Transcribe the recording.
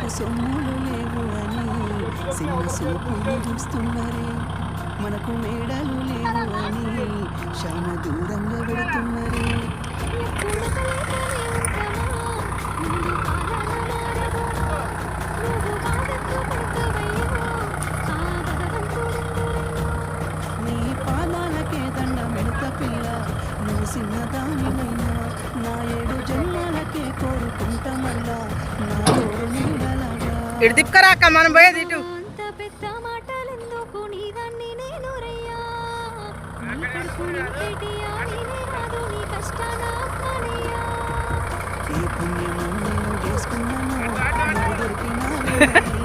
మనకు సొమ్ములు లేవు అని సినిమా సూపులు చూస్తున్నరే, మనకు మేడలు లేవు అని శ్యామ దూరంగా పెడుతున్నరే. నీ పాదాలకే దండం పెడత పిల్ల, నువ్వు చిన్నదానివైనా నా 7 జన్మాలకే కోరుకుంటా మళ్ళా నా తోడు నీడలాగా. ఇటు తిప్పుకరాక మనం పోయేది ఇటు. అంత పెద్ద మాటలెందుకు నీదాన్ని నేను రయ్యా, నీ కొడుకు నింపెటియా నేనే కాదు నీ కష్టాన ఆత్మనయ్యా. ఏ పుణ్యమో నేను చేసుకున్నాను, నువ్వు దొరికినావు